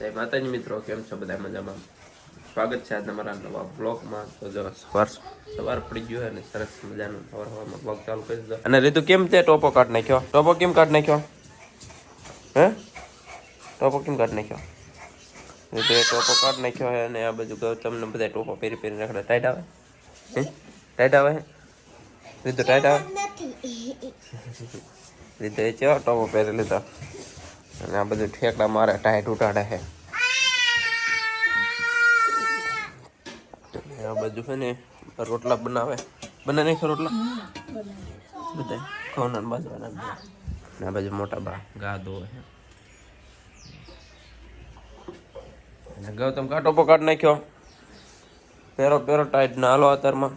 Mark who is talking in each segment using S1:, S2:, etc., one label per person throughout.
S1: જય માતાજી મિત્રો, કેમ છો બધા? મજામાં? સ્વાગત છે આજના મારા નવા બ્લોગમાં. તો જો સવાર પડી ગયો અને સરસ મજાનો સવારમાં બ્લોગ ચાલુ કરી દીધો. અને રીતુ કેમ તે ટોપો કાઢ નાખ્યો? ટોપો કેમ કાઢ નાખ્યો? હે ટોપો કેમ કાઢ નાખ્યો? રીતુ એ ટોપો કાઢ નાખ્યો હે અને આ બાજુ તમને બધા ટોપો પહેરી પહેરીને રખડે. ટાઈટ આવે? ટાઈટ આવે? રીતુ ટાઈટ આવે? રીતુ એ ચેવો ટોપો પહેરી લીધો અને આ બધું ઠેકડા મારે, ટાઈટ ઉટાડે છે. આ બાજુ છે ને રોટલા બનાવે નહીં રોટલા બધા ઘઉંના બાજવાના. આ બાજુ મોટા બા ગા ધોવે છે અને ગૌતમ કાટોપો કાઢ નાખ્યો. પેરો ટાઈટ ના હાલો અત્યારમાં.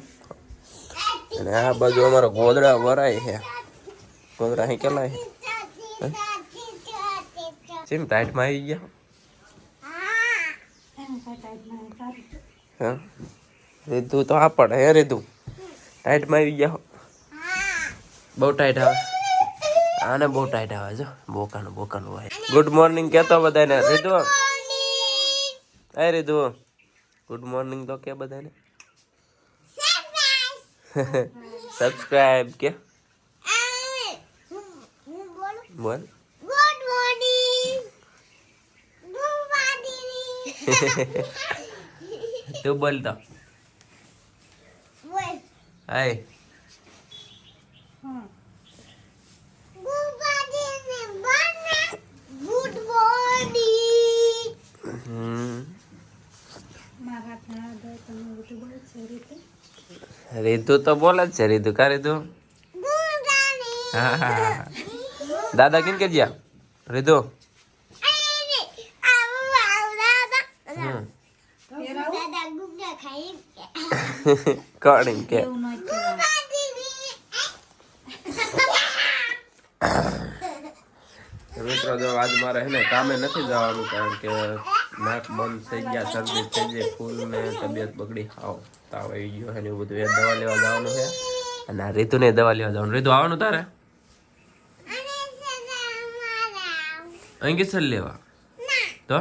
S1: અને આ બાજુ અમારો ગોદડા વરાય છે. ગોદડા અહીં કેટલા છે? કેમ ટાઈટમાં આવી ગયા? હા રીતુ તો આ પડે હે. રીતુ ટાઈટમાં આવી ગયા. બહુ ટાઈટ આવે આને, બહુ ટાઈટ આવે જો. બોકાનું હોય. ગુડ મોર્નિંગ કહેતો બધાને. રીતુ રીતુ ગુડ મોર્નિંગ તો કે બધાને. સબસ્ક્રાઇબ કે બોલ. તું બોલ તો. હાય રીતુ તો બોલે જ છે. રીતુ કા રીતુ? હા દાદા કેમ કે જ્યાં રીતુ કણી કે મિત્રો જો આજ મારે હે ને કામે નથી જવાનું, કારણ કે નાક બંધ થઈ ગયા, શરદી થઈ ગઈ ફૂલ ને તબિયત બગડી, આવ તાવ આવી ગયો છે ને એવું બધું. એ દવા લેવા જવાનું છે અને આ રીતુને દવા લેવા જવાનું. રીતુ આવવાનું તારે અહીં કે સર લેવા તો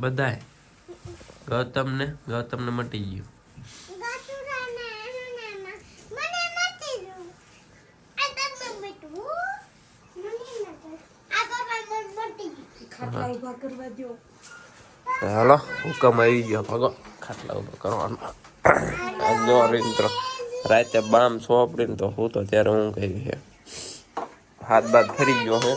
S1: બધાય ગૌતમને મટી ગયું. હાલો હુકમ આવી ગયો, ભાગો ખાટલા ઉભા કરવાનો. જો મિત્રો રાતે બામ સોપડીને તો હું તો ત્યારે હું કહી છે હાથ બાદ ફરી ગયો હે.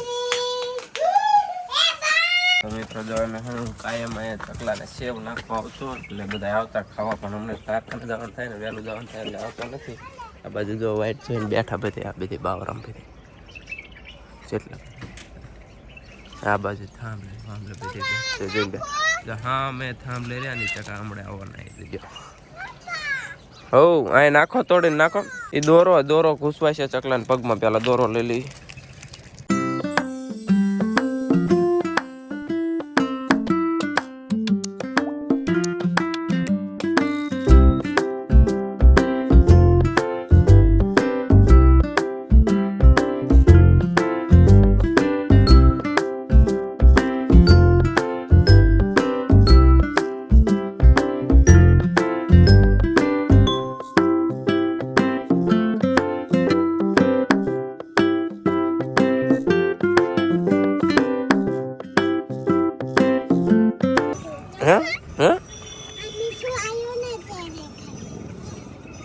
S1: મિત્રો જો હું કાયમ અહીંયા ચકલાને સેવ નાખવા આવતો એટલે બધા આવતા ખાવા, પણ અમને કારખાને જવાનું થાય ને વહેલું જવાનું થાય એટલે આવતો નથી. આ બાજુ જો વાઈટ જોઈને બેઠા બધી, આ બધી બાવરામ બધી જેટલા આ બાજુ થાંભલે બધી જોઈ હા મેં થાંભલે રહ્યા ની ચકા હમણાં આવવાના આવી દીધો. હો અહીં નાખો, તોડીને નાખો. એ દોરો ઘૂસવાય છે ચકલાને પગમાં, પેલા દોરો લઈ લઈ.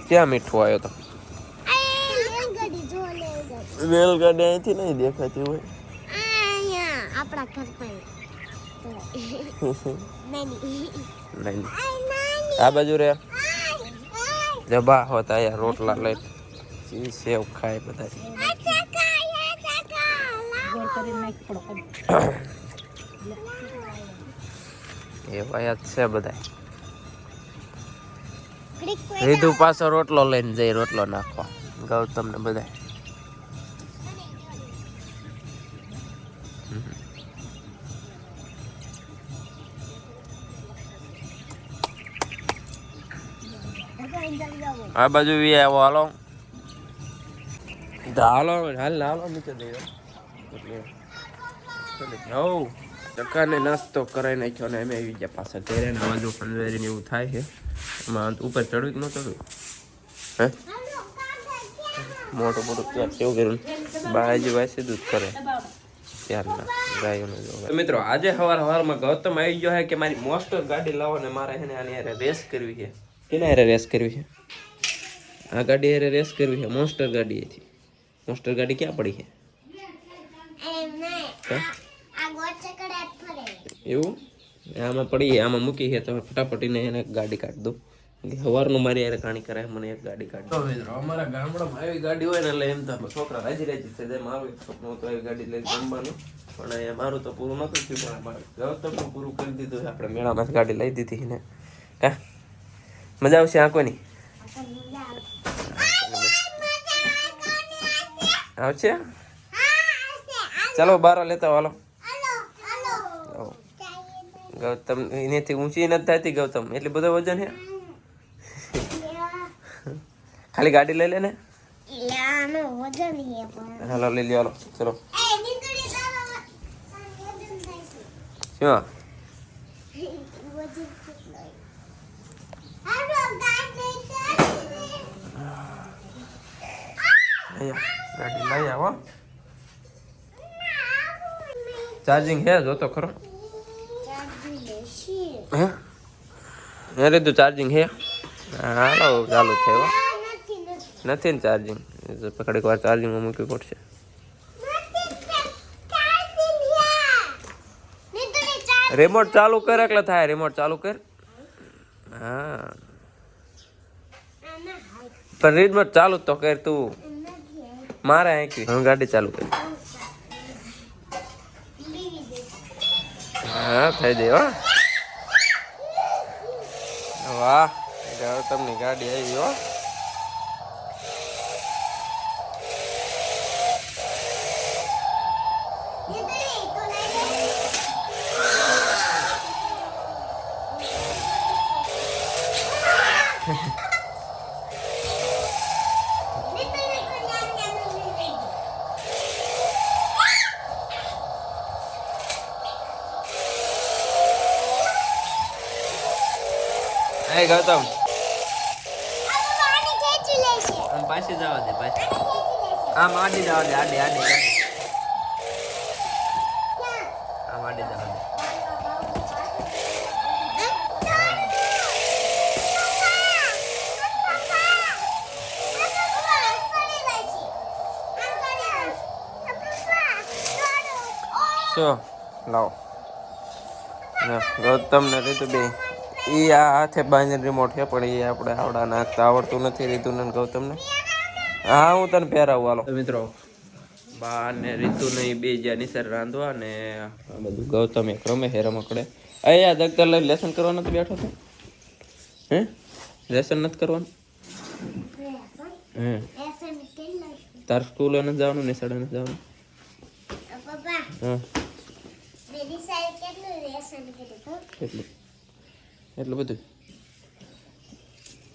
S1: ક્યાં મીઠું આવ્યો તો? રેલગાડી અહીંથી નહીં દેખાતી હોય.
S2: આપણા ઘર
S1: નહીં આ બાજુ રે જબા હોતા યાર. રોટલા લઈ સેવ ખાય બધા. એ વાયા છે બધા. રીતુ પાછો રોટલો લઈને જઈ, રોટલો નાખવા ગૌતમ ને બધા. આ બાજુ વી આવો હાલો. હાલો હાલો નીચે દઈ એટલે ચક્કાને નાસ્તો કરાવી નાખ્યો ને અમે આવી ગયા પાછા ઘરે ને બાજુ પંદવેરી એવું થાય છે એમાં ઉપર ચડવું જ ન ચડવું હે મોટું ત્યાં કેવું કર્યું બાજી વાસી દૂધ કરે ત્યારના ગાયોને જો મિત્રો આજે સવારમાં ગૌતમ આવી ગયો છે કે મારી મોસ્ટર ગાડી લાવો ને મારે છે ને આની હારે રેસ કરવી છે કેના હારે રેસ કરવી છે આ ગાડી હારે રેસ કરવી છે મોસ્ટર ગાડી હતી મોસ્ટર ગાડી ક્યાં પડી છે એવું આમાં પડી આમાં મૂકી છે તમે ફટાફટીને એને ગાડી કાઢ દો સવારનું મારી યાર કાણી કરાય મને એક ગાડી કાઢ દો મિત્રો અમારા ગામડામાં આવી ગાડી હોય ને એટલે એમ તો છોકરા રાજી રાજી છે જે મારું સપનું તો એવી ગાડી લઈને જમવાનું પણ અહીંયા મારું તો પૂરું નતું થયું પણ અમારે ગૌતમનું પૂરું કરી દીધું છે આપણે મેળામાં ગાડી લઈ દીધી ને કા મજા આવશે આંખોની આવશે ચાલો બાર લેતા હાલો ગૌતમ એનેથી ઊંચી નથી થતી ગૌતમ એટલી બધો વજન છે ખાલી ગાડી લઈ લે ને હાલો લઈ લ્યો હાલો ચલો શું ગાડી લઈ આવો ચાર્જિંગ હે જોતો ખરો હે રે તો ચાર્જિંગ હે હાલો ચાલુ છે નથી ને ચાર્જિંગ પકડી વાર ચાર્જિંગમાં મૂકવી પડશે રિમોટ ચાલુ કર એટલે થાય રિમોટ ચાલુ કર હા પણ રિમોટ ચાલુ તો કર તું મારે આંકી હું ગાડી ચાલુ કરી હા થઈ જાય વાહ ગૌતમની ગાડી આવી હો Hey Gautam. પાછી જવા દે પાછી આમ આડી જવા દે આડી આમ આડી જવા દે શું લાવો ગૌતમ ને રીતુ બે એ આ હાથે બાંધીને રિમોટ છે પણ એ આપણે આવડા નાખતા આવડતું નથી રીતુ ને ગૌતમ ને હા હું તને પહેરાવું હાલો મિત્રો બા ને રીતુ ને બે જ્યાં નિસર રાંધવા ને આ બધું ગૌતમ એક રમે હે રમકડે અહીંયા દગતર લઈને લેસન કરવા નથી બેઠો તો હે લેસન નથી કરવાનું હે તાર સ્કૂલે નથી જવાનું નિસળે નથી જવાનું હા કેટલું એટલું બધું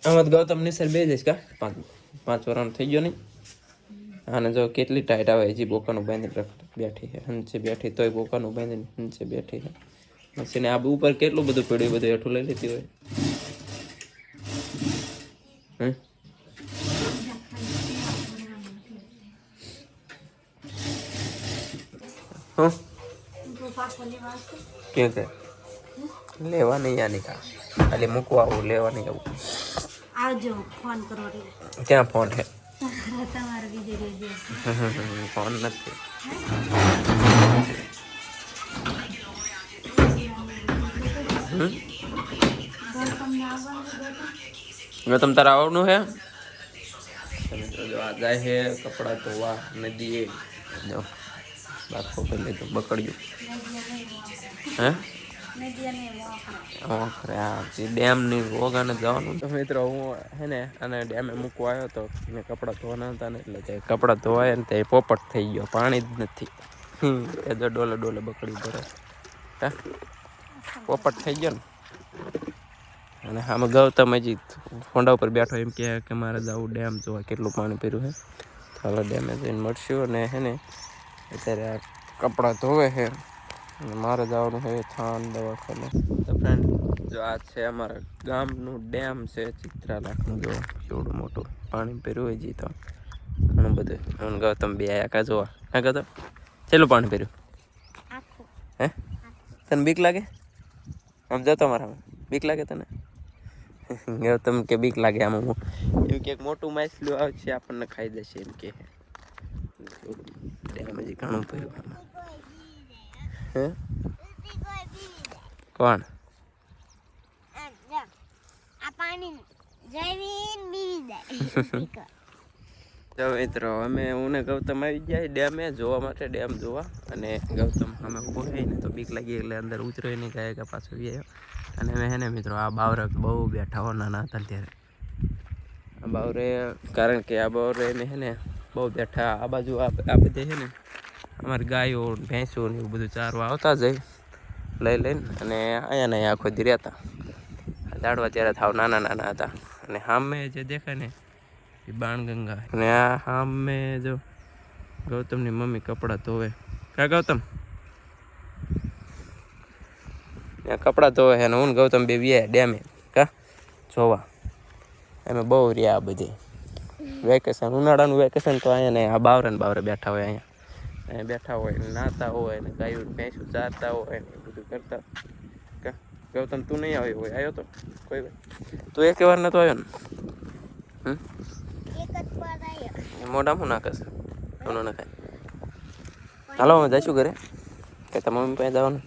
S1: આમાં ગૌતમ નિસર બે જઈશ કા પાંચ વર્ષનો થઈ ગયો નહીં આને જો કેટલી ટાઈટ આવે હજી બોકાનું બાંધીને બેઠી છે હંસે બેઠી તોય બોકાનું બાંધીને હંસે બેઠી છે મસીને આ ઉપર કેટલું બધું પડ્યું બધું હેઠું લઈ લેતી હોય ક્યાં કે લેવા નહીં આની કા ખાલી મૂકવા આવું લેવા નહીં આવું
S2: આવજો ફોન કરો
S1: ક્યાં ફોન છે
S2: તમારે બીજે
S1: ફોન નથી ગૌતમ તારા આવવાનું હે જો આ જાય છે કપડા ધોવા નદીએ જો બાફો કરી લીધું બકડ્યું હે ડેમ ની વોગાને જવાનું તો મિત્રો હું હે ને અને ડેમે મૂકવા આવ્યો તો મેં કપડાં ધોવાના હતા ને એટલે તે કપડાં ધોવાયા ને તે પોપટ થઈ ગયો પાણી જ નથી એ તો ડોલે ડોલે બકડી ભરે હે પોપટ થઈ ગયો ને અને આમાં ગૌતમ હજી ફોંડા ઉપર બેઠો એમ કે મારે જવું ડેમ જોવા કેટલું પાણી પીર્યું છે ચાલો ડેમે જઈને મળશું અને હે ને અત્યારે આ કપડાં ધોવે છે અને મારે જવાનું છે થાન દવાખાને. તો ફ્રેન્ડ જો આ છે અમારા ગામનું ડેમ છે ચિત્રાલાખનું. જો કેવડું મોટું પાણી ભર્યું હોય જી તો ઘણું બધું. હું ગૌતમ બે આયા કા જોવા હા ગૌતમ ચેલું પાણી ભર્યું હે તને બીક લાગે આમ જતો મારા બીક લાગે તને ગૌતમ કે બીક લાગે આમાં હું એમ કે મોટું માછલું આવશે આપણને ખાઈ જશે એમ કે ડેમ હજી ઘણું ભર્યું હે કોણ તો મિત્રો અમે હું ને ગૌતમ આવી જાય ડેમે જોવા માટે ડેમ જોવા અને ગૌતમ અમે ઊભો થઈ ને તો બીક લાગી એટલે અંદર ઉતરો નહીં જાય કે પાછો આવ્યો અને અમે હે ને મિત્રો આ બાવરે બહુ બેઠા હો નાના હતા ત્યારે આ બાવરે કારણ કે આ બાવરે અમે હે ને બહુ બેઠા આ બાજુ આ બધે છે ને અમારી ગાયો ભેંસો ને એવું બધું ચારવા આવતા જાય લઈ લઈને અને અહીંયા ને આખો દી રહેતા દાડવા ત્યારે થાવ નાના નાના હતા અને સામે જે દેખાય ને એ બાણગંગા અને આ સામે જો ગૌતમની મમ્મી કપડાં ધોવે કા ગૌતમ ત્યાં કપડાં ધોવે છે અને હું ગૌતમ બે વ્યા ડેમે કા જોવા અમે બહુ રહ્યા બધી વેકેશન ઉનાળાનું વેકેશન તો અહીંયા ને આ બાવરે ને બાવરે બેઠા હોય અહીંયા બેઠા હોય નાતા હોય ને ગાયું ભેંસું ચારતા હોય ને એ બધું કરતા કા ગૌતમ તું નહીં આવ્યો હોય આવ્યો તો કોઈ વાર તું એક વાર નતો આવ્યો ને મોઢા હું નાખે છે ન ખાય હાલો અમે જઈશું ઘરે કે તમારા મમ્મી પાસે જવાનું